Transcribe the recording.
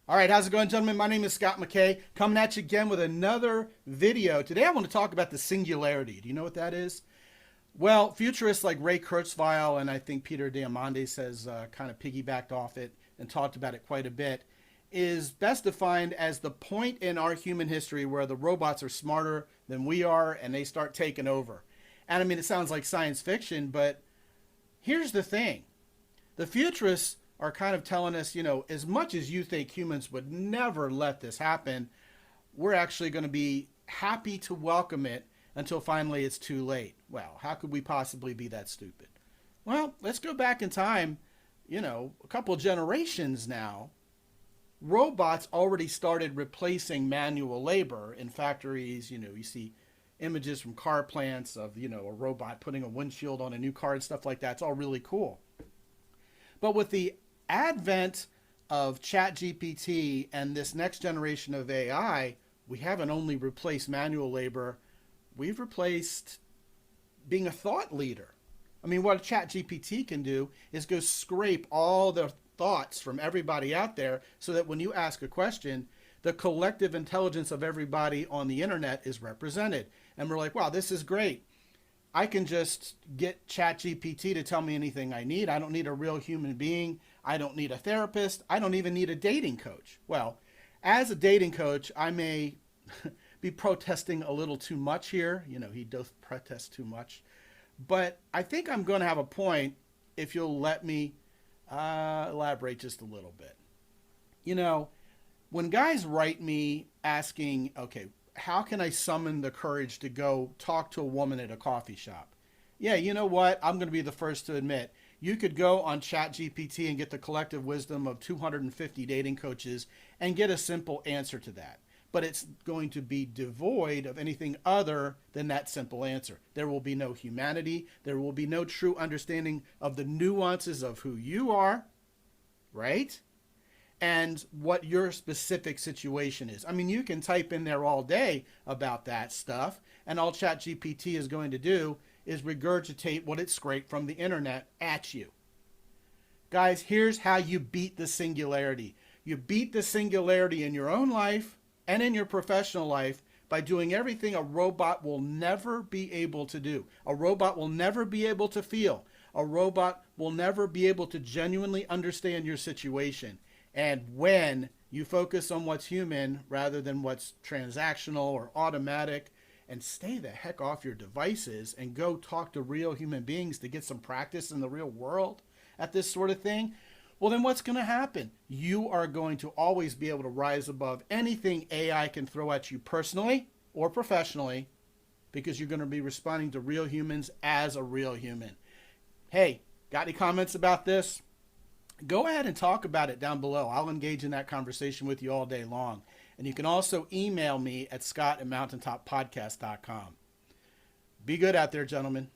All right, how's it going, gentlemen? My name is Scott McKay, coming at you again with another video. Today I want to talk about the singularity. Do you know what that is? Well, futurists like Ray Kurzweil and I think Peter Diamandis has kind of piggybacked off it and talked about it quite a bit, is best defined as the point in our human history where the robots are smarter than we are and they start taking over. And I mean, it sounds like science fiction, but here's the thing. The futurists are kind of telling us, as much as you think humans would never let this happen, we're actually going to be happy to welcome it until finally it's too late. Well, how could we possibly be that stupid? Well, let's go back in time, a couple generations now. Robots already started replacing manual labor in factories. You see images from car plants of, a robot putting a windshield on a new car and stuff like that. It's all really cool. But with the advent of ChatGPT and this next generation of AI, we haven't only replaced manual labor, we've replaced being a thought leader. I mean, what ChatGPT can do is go scrape all the thoughts from everybody out there so that when you ask a question, the collective intelligence of everybody on the internet is represented. And we're like, wow, this is great. I can just get ChatGPT to tell me anything I need. I don't need a real human being. I don't need a therapist. I don't even need a dating coach. Well, as a dating coach, I may be protesting a little too much here. He does protest too much. But I think I'm going to have a point if you'll let me elaborate just a little bit. When guys write me asking, okay, how can I summon the courage to go talk to a woman at a coffee shop? Yeah, you know what? I'm going to be the first to admit. You could go on ChatGPT and get the collective wisdom of 250 dating coaches and get a simple answer to that. But it's going to be devoid of anything other than that simple answer. There will be no humanity. There will be no true understanding of the nuances of who you are, right? And what your specific situation is. I mean, you can type in there all day about that stuff, and all ChatGPT is going to do is regurgitate what it scraped from the internet at you. Guys, here's how you beat the singularity. You beat the singularity in your own life and in your professional life by doing everything a robot will never be able to do. A robot will never be able to feel. A robot will never be able to genuinely understand your situation. And when you focus on what's human rather than what's transactional or automatic, and stay the heck off your devices and go talk to real human beings to get some practice in the real world at this sort of thing, well, then what's going to happen? You are going to always be able to rise above anything AI can throw at you personally or professionally, because you're going to be responding to real humans as a real human. Hey, got any comments about this? Go ahead and talk about it down below. I'll engage in that conversation with you all day long. And you can also email me at scott@mountaintoppodcast.com. Be good out there, gentlemen.